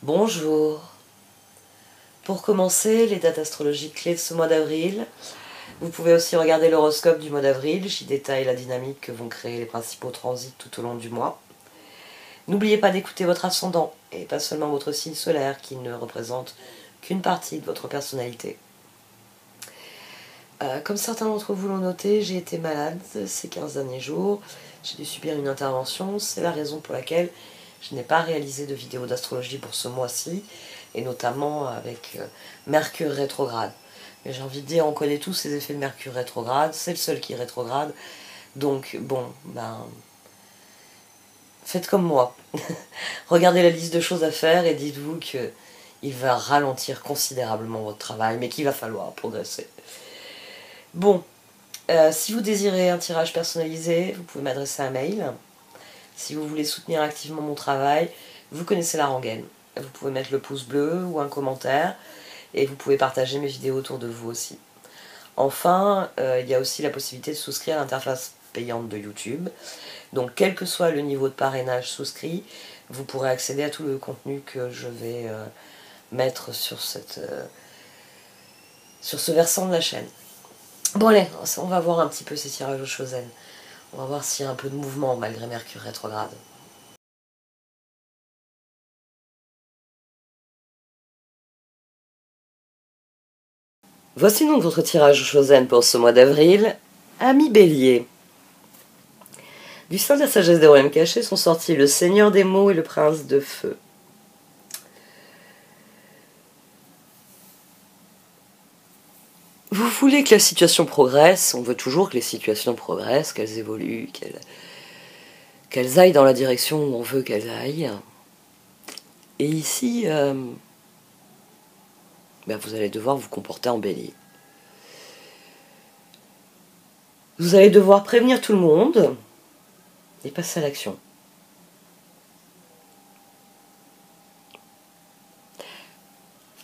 Bonjour. Pour commencer, les dates astrologiques clés de ce mois d'avril. Vous pouvez aussi regarder l'horoscope du mois d'avril. J'y détaille la dynamique que vont créer les principaux transits tout au long du mois. N'oubliez pas d'écouter votre ascendant, et pas seulement votre signe solaire, qui ne représente qu'une partie de votre personnalité. Comme certains d'entre vous l'ont noté, j'ai été malade ces 15 derniers jours. J'ai dû subir une intervention. C'est la raison pour laquelle je n'ai pas réalisé de vidéo d'astrologie pour ce mois-ci, et notamment avec Mercure rétrograde. Mais j'ai envie de dire, on connaît tous ces effets de Mercure rétrograde, c'est le seul qui est rétrograde. Donc bon, faites comme moi. Regardez la liste de choses à faire et dites-vous qu'il va ralentir considérablement votre travail, mais qu'il va falloir progresser. Bon, si vous désirez un tirage personnalisé, vous pouvez m'adresser un mail. Si vous voulez soutenir activement mon travail, vous connaissez la rengaine. Vous pouvez mettre le pouce bleu ou un commentaire, et vous pouvez partager mes vidéos autour de vous aussi. Enfin, il y a aussi la possibilité de souscrire à l'interface payante de YouTube. Donc, quel que soit le niveau de parrainage souscrit, vous pourrez accéder à tout le contenu que je vais mettre sur ce versant de la chaîne. Bon allez, on va voir un petit peu ces tirages au Chosen. On va voir s'il y a un peu de mouvement malgré Mercure rétrograde. Voici donc votre tirage au Chosen pour ce mois d'avril. Amis Bélier. Du sein de la sagesse des royaumes cachés sont sortis le Seigneur des mots et le Prince de feu. Vous voulez que la situation progresse, on veut toujours que les situations progressent, qu'elles évoluent, qu'elles aillent dans la direction où on veut qu'elles aillent. Et ici, vous allez devoir vous comporter en bélier. Vous allez devoir prévenir tout le monde et passer à l'action.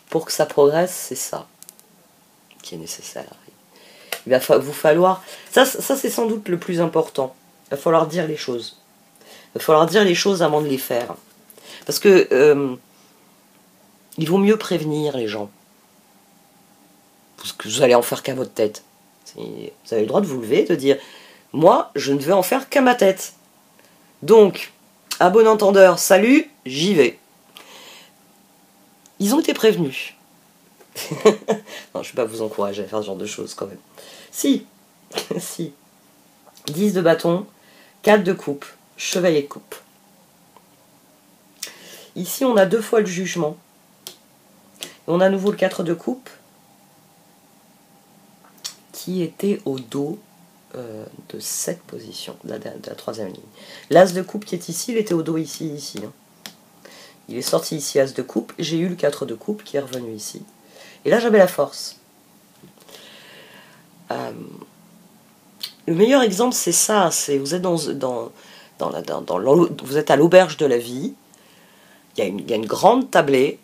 Pour que ça progresse, c'est ça qui est nécessaire. Il va vous falloir... Ça c'est sans doute le plus important. Il va falloir dire les choses. Il va falloir dire les choses avant de les faire. Parce que il vaut mieux prévenir les gens. Parce que vous allez en faire qu'à votre tête. Vous avez le droit de vous lever, de dire « Moi, je ne veux en faire qu'à ma tête. Donc, à bon entendeur, salut, j'y vais. » Ils ont été prévenus. Non, je ne vais pas vous encourager à faire ce genre de choses quand même. Si, si. 10 de bâton, 4 de coupe, chevalier de coupe. Ici, on a 2 fois le jugement. On a à nouveau le 4 de coupe, qui était au dos de cette position, de la 3e ligne. L'as de coupe qui est ici, il était au dos ici. Hein. Il est sorti ici, as de coupe. J'ai eu le 4 de coupe qui est revenu ici. Et là, j'avais la force. Le meilleur exemple, c'est ça. Vous êtes vous êtes à l'auberge de la vie. Il y a une grande tablée.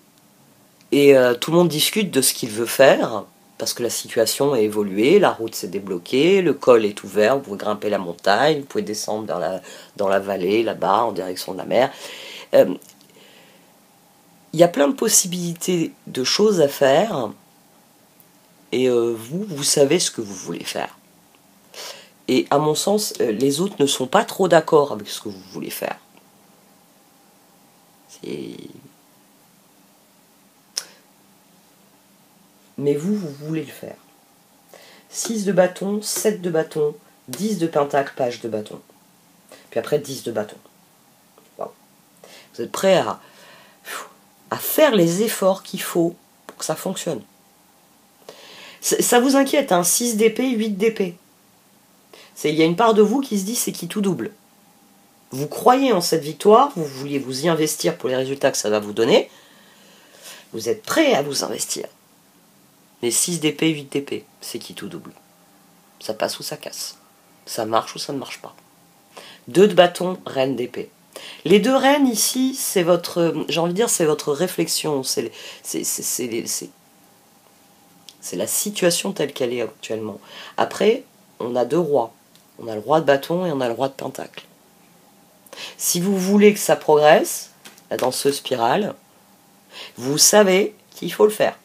Et tout le monde discute de ce qu'il veut faire. Parce que la situation a évolué. La route s'est débloquée. Le col est ouvert. Vous pouvez grimper la montagne. Vous pouvez descendre dans la vallée, là-bas, en direction de la mer. Il y a plein de possibilités de choses à faire, et vous savez ce que vous voulez faire. Et à mon sens, les autres ne sont pas trop d'accord avec ce que vous voulez faire. Mais vous voulez le faire. 6 de bâton, 7 de bâton, 10 de pentacle, page de bâton. Puis après 10 de bâton. Wow. Vous êtes prêts à faire les efforts qu'il faut pour que ça fonctionne. Ça vous inquiète, hein, 6 d'épée, 8 d'épée. Il y a une part de vous qui se dit c'est qui tout double. Vous croyez en cette victoire, vous vouliez vous y investir pour les résultats que ça va vous donner. Vous êtes prêt à vous investir. Mais 6 d'épée, 8 d'épée, c'est qui tout double. Ça passe ou ça casse. Ça marche ou ça ne marche pas. 2 de bâton, reine d'épée. Les 2 reines ici, c'est votre, j'ai envie de dire, c'est votre réflexion, c'est la situation telle qu'elle est actuellement. Après, on a 2 rois. On a le roi de bâton et on a le roi de pentacle. Si vous voulez que ça progresse, la danseuse spirale, Vous savez qu'il faut le faire.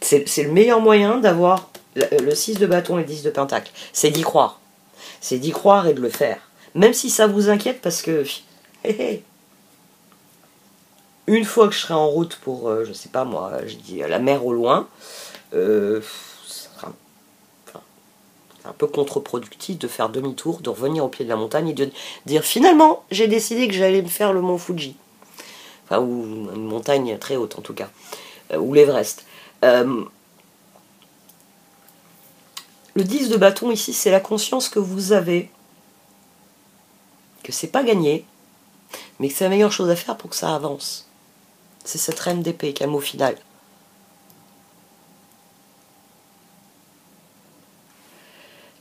C'est le meilleur moyen d'avoir le 6 de bâton et le 10 de pentacle. C'est d'y croire. C'est d'y croire et de le faire. Même si ça vous inquiète parce que... Une fois que je serai en route pour, je sais pas moi, je dis la mer au loin, ce sera un peu contre-productif de faire demi-tour, de revenir au pied de la montagne et de dire finalement j'ai décidé que j'allais me faire le mont Fuji. Enfin, ou une montagne très haute en tout cas, ou l'Everest. Le 10 de bâton ici, c'est la conscience que vous avez, que c'est pas gagné, mais que c'est la meilleure chose à faire pour que ça avance. C'est cette reine d'épée qui a le mot final.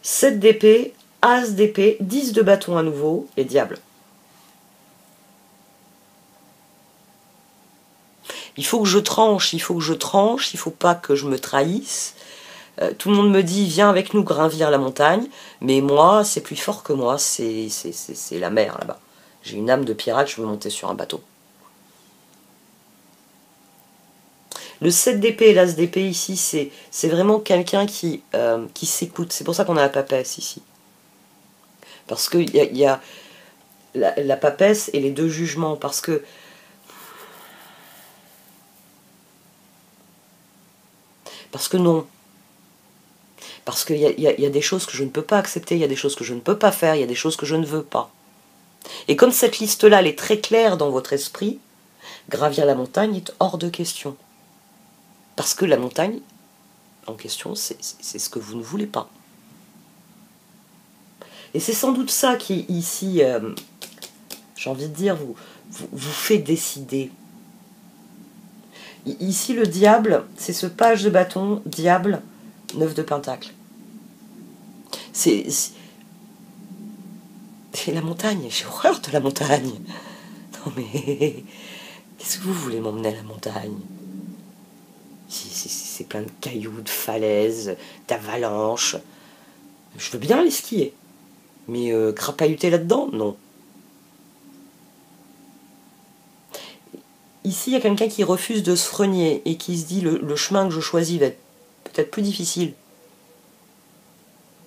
Sept d'épée, as d'épée, 10 de bâton à nouveau, et diable. Il faut que je tranche, il faut faut pas que je me trahisse. Tout le monde me dit, viens avec nous gravir la montagne, mais moi, c'est plus fort que moi, c'est la mer là-bas. J'ai une âme de pirate, je veux monter sur un bateau. Le 7 d'épée et l'as d'épée ici, c'est vraiment quelqu'un qui s'écoute. C'est pour ça qu'on a la papesse ici. Parce qu'il y a la papesse et les deux jugements. Parce que non. Parce qu'il y a des choses que je ne peux pas accepter, il y a des choses que je ne peux pas faire, il y a des choses que je ne veux pas. Et comme cette liste-là, elle est très claire dans votre esprit, gravir la montagne est hors de question. Parce que la montagne en question, c'est ce que vous ne voulez pas. Et c'est sans doute ça qui, ici, j'ai envie de dire, vous fait décider. Ici, le diable, c'est ce page de bâton, diable, 9 de pentacle. C'est la montagne, j'ai horreur de la montagne. Non mais, qu'est-ce que vous voulez m'emmener à la montagne? C'est plein de cailloux, de falaises, d'avalanches. Je veux bien aller skier. Mais crapahuter là-dedans, non. Ici, il y a quelqu'un qui refuse de se renier et qui se dit le chemin que je choisis va être peut-être plus difficile.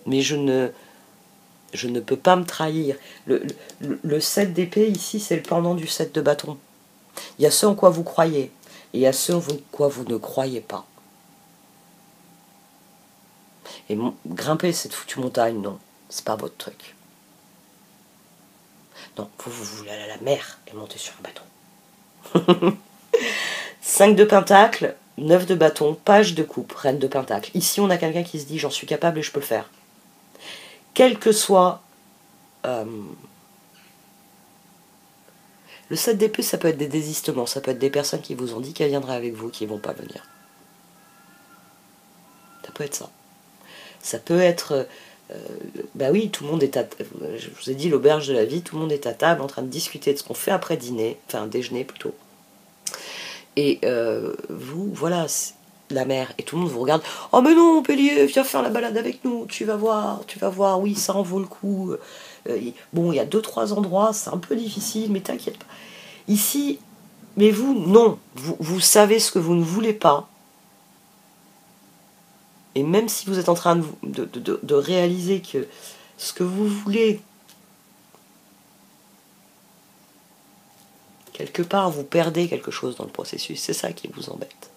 Mais je ne peux pas me trahir. Le 7 d'épée, ici, c'est le pendant du 7 de bâton. Il y a ce en quoi vous croyez, et il y a ce en quoi vous ne croyez pas. Et grimper cette foutue montagne, non, c'est pas votre truc. Non, vous voulez aller à la mer et monter sur un bateau. 5 de pentacle, 9 de bâton, page de coupe, reine de pentacle. Ici, on a quelqu'un qui se dit, j'en suis capable et je peux le faire. Quel que soit... le 7 d'épée, ça peut être des désistements, ça peut être des personnes qui vous ont dit qu'elles viendraient avec vous, qui ne vont pas venir. Ça peut être ça. Ça peut être... bah oui, tout le monde est à... Je vous ai dit, l'auberge de la vie, tout le monde est à table en train de discuter de ce qu'on fait après dîner, enfin déjeuner plutôt. Et vous, voilà, la mer, et tout le monde vous regarde. Oh mais non, Pélier, viens faire la balade avec nous, tu vas voir, oui, ça en vaut le coup. Bon, il y a 2-3 endroits, c'est un peu difficile, mais t'inquiète pas. Ici, mais vous, non, vous savez ce que vous ne voulez pas. Et même si vous êtes en train de réaliser que ce que vous voulez, quelque part, vous perdez quelque chose dans le processus. C'est ça qui vous embête.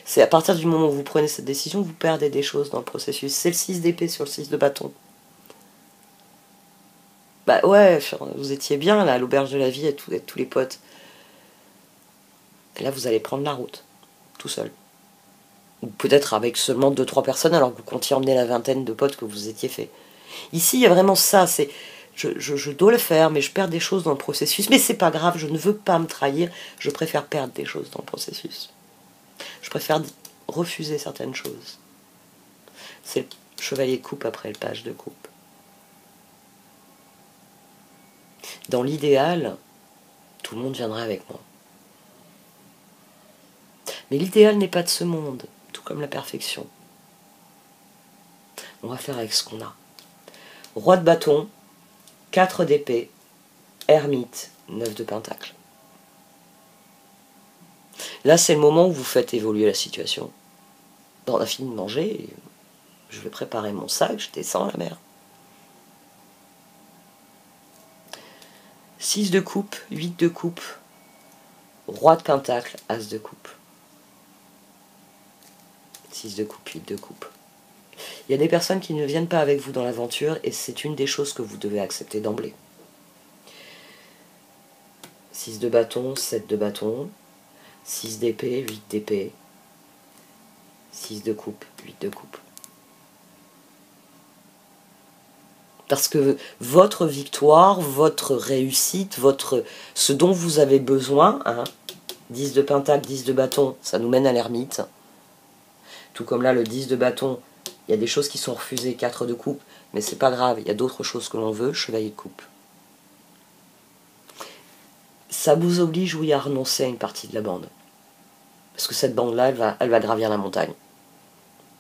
C'est à partir du moment où vous prenez cette décision, vous perdez des choses dans le processus. C'est le 6 d'épée sur le 6 de bâton. Bah ouais, vous étiez bien là, à l'auberge de la vie, avec tous les potes. Et là, vous allez prendre la route, tout seul. Ou peut-être avec seulement 2-3 personnes, alors que vous comptiez emmener la vingtaine de potes que vous étiez fait. Ici, il y a vraiment ça, c'est... Je dois le faire, mais je perds des choses dans le processus. Mais c'est pas grave, je ne veux pas me trahir, je préfère perdre des choses dans le processus. Je préfère refuser certaines choses. C'est le chevalier de coupe après le page de coupe. Dans l'idéal, tout le monde viendrait avec moi. Mais l'idéal n'est pas de ce monde, tout comme la perfection. On va faire avec ce qu'on a. Roi de bâton, 4 d'épée, ermite, 9 de pentacle. Là, c'est le moment où vous faites évoluer la situation. Bon, on a fini de manger, je vais préparer mon sac, je descends à la mer. 6 de coupe, 8 de coupe, roi de pentacle, as de coupe. 6 de coupe, 8 de coupe. Il y a des personnes qui ne viennent pas avec vous dans l'aventure et c'est une des choses que vous devez accepter d'emblée. 6 de bâton, 7 de bâton, 6 d'épée, 8 d'épée, 6 de coupe, 8 de coupe. Parce que votre victoire, votre réussite, ce dont vous avez besoin, 10 de pentacle, 10 de bâton, ça nous mène à l'ermite. Tout comme là, le 10 de bâton, il y a des choses qui sont refusées, 4 de coupe, mais c'est pas grave, il y a d'autres choses que l'on veut, chevalier de coupe. Ça vous oblige, oui, à renoncer à une partie de la bande. Parce que cette bande-là, elle va gravir la montagne.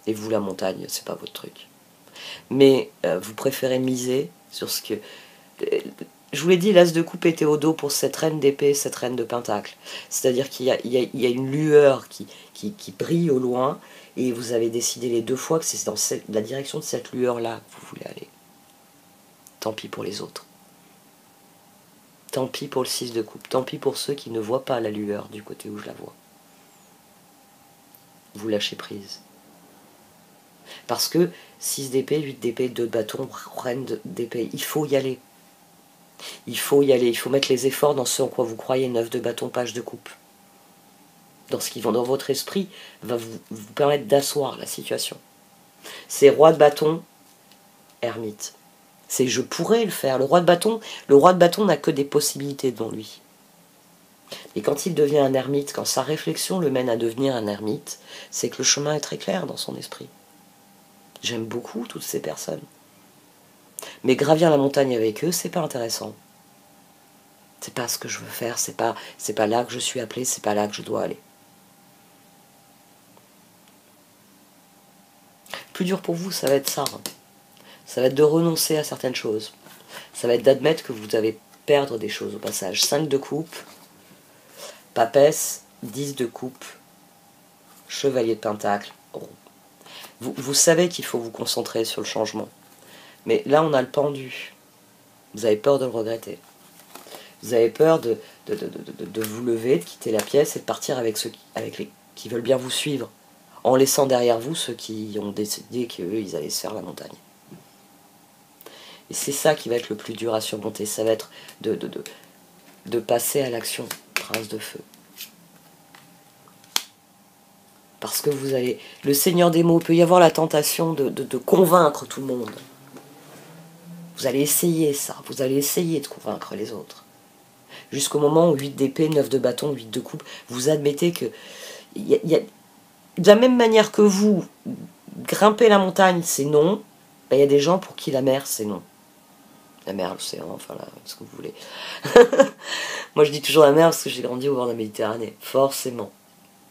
Et vous, la montagne, c'est pas votre truc. Mais vous préférez miser sur ce que... je vous l'ai dit, l'as de coupe était au dos pour cette reine d'épée, cette reine de pentacle. C'est-à-dire qu'il y a une lueur qui brille au loin, et vous avez décidé les deux fois que c'est dans la direction de cette lueur-là que vous voulez aller. Tant pis pour les autres. Tant pis pour le 6 de coupe. Tant pis pour ceux qui ne voient pas la lueur du côté où je la vois. Vous lâchez prise. Parce que 6 d'épée, 8 d'épée, 2 de bâton, reine d'épée, il faut y aller. Il faut y aller, il faut mettre les efforts dans ce en quoi vous croyez, 9 de bâton, page de coupe. Dans ce qui va dans votre esprit va vous permettre d'asseoir la situation. C'est roi de bâton, ermite. C'est je pourrais le faire. Le roi de bâton n'a que des possibilités devant lui. Et quand il devient un ermite, quand sa réflexion le mène à devenir un ermite, c'est que le chemin est très clair dans son esprit. J'aime beaucoup toutes ces personnes. Mais gravir la montagne avec eux, c'est pas intéressant. C'est pas ce que je veux faire, c'est pas là que je suis appelé, c'est pas là que je dois aller. Plus dur pour vous, ça va être ça. Ça va être de renoncer à certaines choses. Ça va être d'admettre que vous allez perdre des choses au passage. 5 de coupe, papesse, 10 de coupe, chevalier de pentacle. Vous savez qu'il faut vous concentrer sur le changement. Mais là, on a le pendu. Vous avez peur de le regretter. Vous avez peur de vous lever, de quitter la pièce et de partir avec ceux qui veulent bien vous suivre, en laissant derrière vous ceux qui ont décidé qu'eux, ils allaient se faire la montagne. Et c'est ça qui va être le plus dur à surmonter. Ça va être de passer à l'action, prince de feu. Parce que vous allez... Le Seigneur des mots, peut y avoir la tentation de convaincre tout le monde. Vous allez essayer ça. Vous allez essayer de convaincre les autres. Jusqu'au moment où 8 d'épée, 9 de bâton, 8 de coupe, vous admettez que... de la même manière que vous, grimper la montagne, c'est non. Ben, il y a des gens pour qui la mer, c'est non. La mer, l'océan, enfin là, ce que vous voulez. Moi, je dis toujours la mer parce que j'ai grandi au bord de la Méditerranée. Forcément.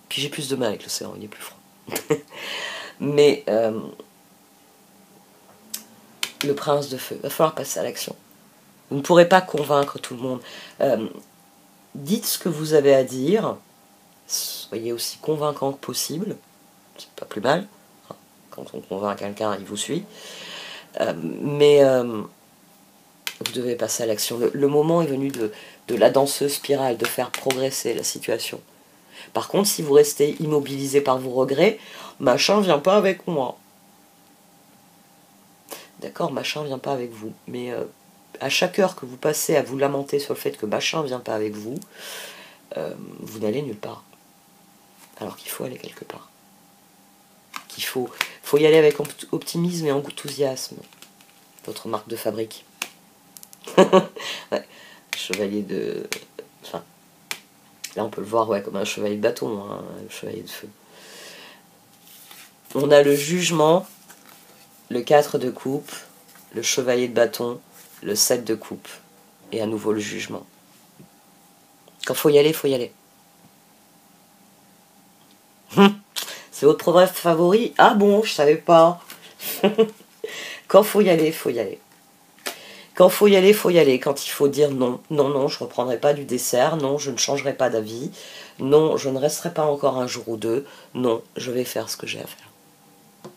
Puis j'ai plus de mal avec l'océan, il est plus froid. Mais le prince de feu, il va falloir passer à l'action. Vous ne pourrez pas convaincre tout le monde. Dites ce que vous avez à dire. Soyez aussi convaincant que possible. C'est pas plus mal. Quand on convainc quelqu'un, il vous suit. Mais vous devez passer à l'action. Le moment est venu de la danseuse spirale, de faire progresser la situation. Par contre, si vous restez immobilisé par vos regrets, machin vient pas avec moi. D'accord, machin vient pas avec vous. Mais à chaque heure que vous passez à vous lamenter sur le fait que machin vient pas avec vous, vous n'allez nulle part. Alors qu'il faut aller quelque part. Qu'il faut y aller avec optimisme et enthousiasme. Votre marque de fabrique. Ouais. Chevalier de... Enfin, là on peut le voir comme un chevalier de bâton, le chevalier de feu. On a le jugement, le 4 de coupe, le chevalier de bâton, le 7 de coupe, et à nouveau le jugement. Quand faut y aller, faut y aller. C'est votre proverbe favori? Ah bon, je savais pas. Quand faut y aller, faut y aller. Quand faut y aller, faut y aller. Quand il faut dire non, non, non, je ne reprendrai pas du dessert, non, je ne changerai pas d'avis, non, je ne resterai pas encore un jour ou deux, non, je vais faire ce que j'ai à faire.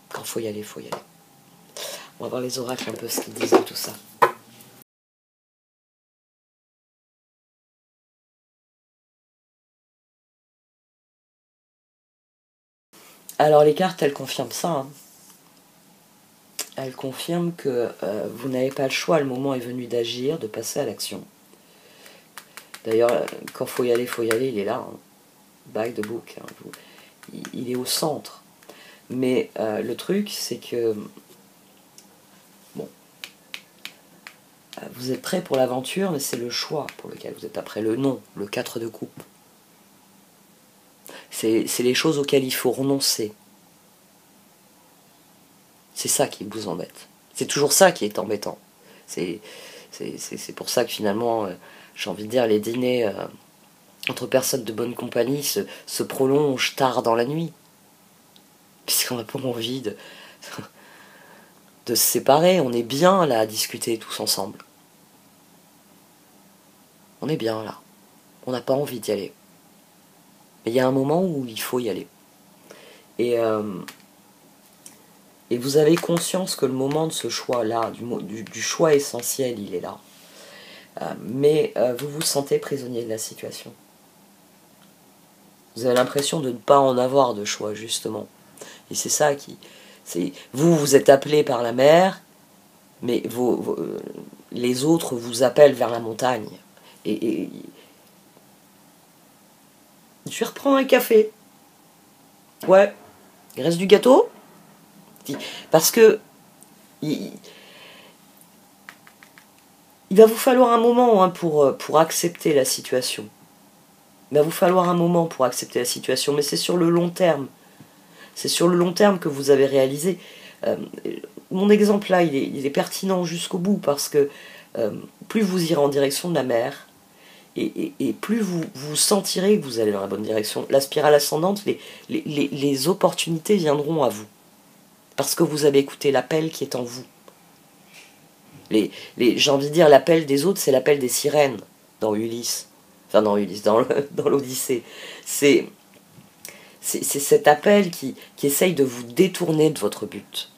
Quand faut y aller, faut y aller. On va voir les oracles un peu ce qu'ils disent de tout ça. Alors les cartes, elles confirment ça. Hein. Elles confirment que vous n'avez pas le choix, le moment est venu d'agir, de passer à l'action. D'ailleurs, quand faut y aller, il est là. Hein. By the book. Hein. Il est au centre. Mais le truc, c'est que... Bon. Vous êtes prêt pour l'aventure, mais c'est le choix pour lequel vous êtes après. Le non, le 4 de coupe. C'est les choses auxquelles il faut renoncer. C'est ça qui vous embête. C'est toujours ça qui est embêtant. C'est pour ça que finalement, j'ai envie de dire, les dîners entre personnes de bonne compagnie se prolongent tard dans la nuit. Puisqu'on n'a pas envie de se séparer. On est bien là à discuter tous ensemble. On est bien là. On n'a pas envie d'y aller. Mais il y a un moment où il faut y aller. Et vous avez conscience que le moment de ce choix-là, du choix essentiel, il est là. Mais vous vous sentez prisonnier de la situation. Vous avez l'impression de ne pas en avoir de choix, justement. Et c'est ça qui... Vous êtes appelé par la mer, mais les autres vous appellent vers la montagne. Et je vais reprendre un café. Ouais. Il reste du gâteau? Parce que il va vous falloir un moment hein, pour accepter la situation. Il va vous falloir un moment pour accepter la situation, mais c'est sur le long terme. C'est sur le long terme que vous avez réalisé. Mon exemple là, il est pertinent jusqu'au bout parce que plus vous irez en direction de la mer, et plus vous sentirez que vous allez dans la bonne direction. La spirale ascendante, les opportunités viendront à vous. Parce que vous avez écouté l'appel qui est en vous. J'ai envie de dire, l'appel des autres, c'est l'appel des sirènes dans Ulysse. Enfin, dans Ulysse, dans l'Odyssée. C'est cet appel qui essaye de vous détourner de votre but.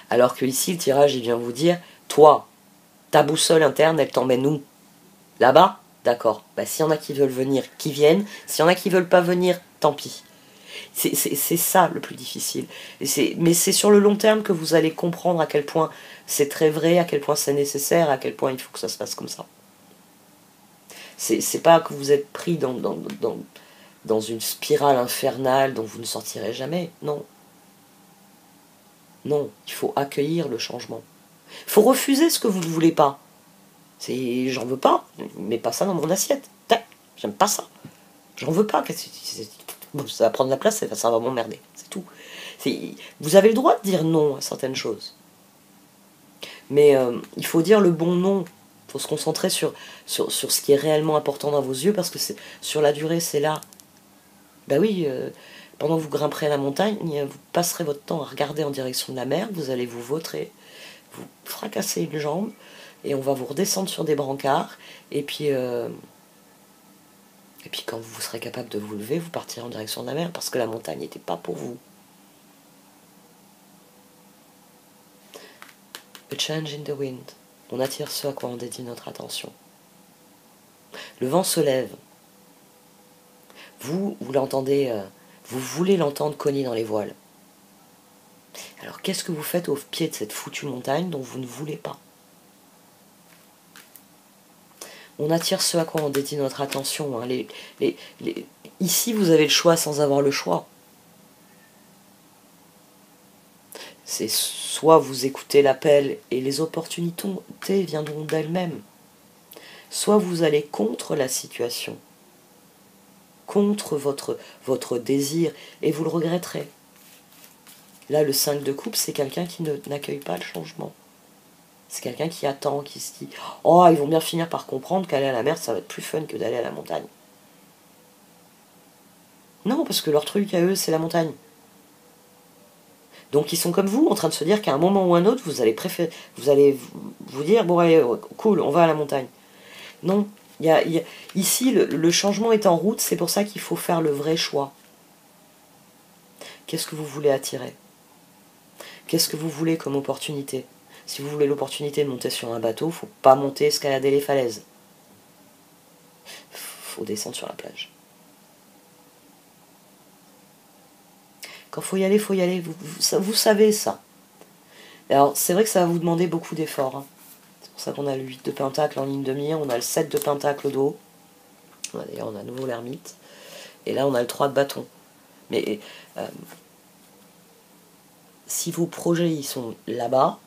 Alors que ici, le tirage, il vient vous dire, toi, ta boussole interne, elle t'emmène où? Là-bas? D'accord. Bah, s'il y en a qui veulent venir, qui viennent. S'il y en a qui veulent pas venir, tant pis. C'est ça le plus difficile. Mais c'est sur le long terme que vous allez comprendre à quel point c'est très vrai, à quel point c'est nécessaire, à quel point il faut que ça se passe comme ça. C'est pas que vous êtes pris dans une spirale infernale dont vous ne sortirez jamais. Non. Non, il faut accueillir le changement. Il faut refuser ce que vous ne voulez pas. J'en veux pas, mets pas ça dans mon assiette. J'aime pas ça. J'en veux pas. Ça va prendre la place, ça va m'emmerder. C'est tout. Vous avez le droit de dire non à certaines choses. Mais il faut dire le bon non. Il faut se concentrer sur ce qui est réellement important dans vos yeux, parce que sur la durée, c'est là. Ben oui, pendant que vous grimperez à la montagne, vous passerez votre temps à regarder en direction de la mer, vous allez vous vautrer, vous fracasser une jambe, et on va vous redescendre sur des brancards, et puis quand vous serez capable de vous lever, vous partirez en direction de la mer, parce que la montagne n'était pas pour vous. A change in the wind. On attire ce à quoi on dédie notre attention. Le vent se lève. Vous l'entendez, vous voulez l'entendre cogner dans les voiles. Alors qu'est-ce que vous faites au pied de cette foutue montagne dont vous ne voulez pas? On attire ce à quoi on dédie notre attention. Hein. Ici, vous avez le choix sans avoir le choix. C'est soit vous écoutez l'appel et les opportunités viendront d'elles-mêmes, soit vous allez contre la situation, contre votre désir, et vous le regretterez. Là, le 5 de coupe, c'est quelqu'un qui n'accueille pas le changement. C'est quelqu'un qui attend, qui se dit « Oh, ils vont bien finir par comprendre qu'aller à la mer, ça va être plus fun que d'aller à la montagne. » Non, parce que leur truc à eux, c'est la montagne. Donc ils sont comme vous, en train de se dire qu'à un moment ou un autre, vous allez vous dire, bon allez, cool, on va à la montagne. Non, ici, le changement est en route, c'est pour ça qu'il faut faire le vrai choix. Qu'est-ce que vous voulez attirer? Qu'est-ce que vous voulez comme opportunité? Si vous voulez l'opportunité de monter sur un bateau, faut pas monter escalader les falaises. Faut descendre sur la plage. Quand faut y aller, faut y aller. Vous savez ça. Alors, c'est vrai que ça va vous demander beaucoup d'efforts. Hein. C'est pour ça qu'on a le 8 de pentacle en ligne de mire, on a le 7 de pentacle au dos. D'ailleurs, on a à nouveau l'ermite. Et là, on a le 3 de bâton. Mais si vos projets ils sont là-bas,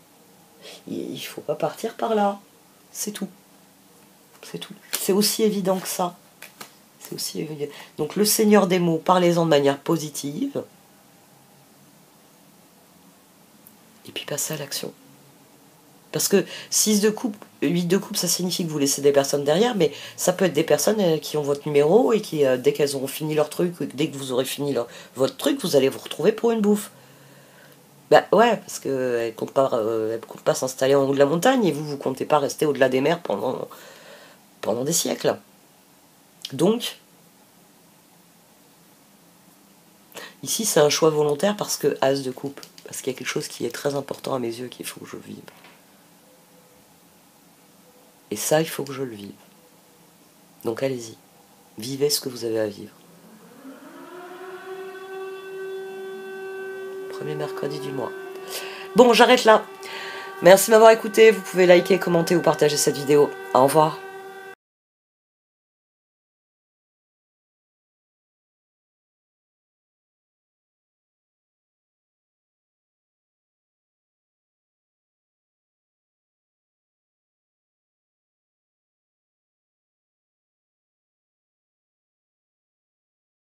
il ne faut pas partir par là. C'est tout. C'est tout. C'est aussi évident que ça. C'est aussi évident. Donc, le Seigneur des mots, parlez-en de manière positive. Et puis passez à l'action. Parce que 6 de coupe, 8 de coupe, ça signifie que vous laissez des personnes derrière, mais ça peut être des personnes qui ont votre numéro et qui, dès qu'elles auront fini leur truc, dès que vous aurez fini votre truc, vous allez vous retrouver pour une bouffe. Bah ouais, parce qu'elles ne comptent pas s'installer en haut de la montagne et vous comptez pas rester au-delà des mers pendant des siècles. Donc, ici c'est un choix volontaire parce que As de coupe, parce qu'il y a quelque chose qui est très important à mes yeux qu'il faut que je vive. Et ça, il faut que je le vive. Donc allez-y, vivez ce que vous avez à vivre. Premier mercredi du mois. Bon, j'arrête là. Merci de m'avoir écouté. Vous pouvez liker, commenter ou partager cette vidéo. Au revoir.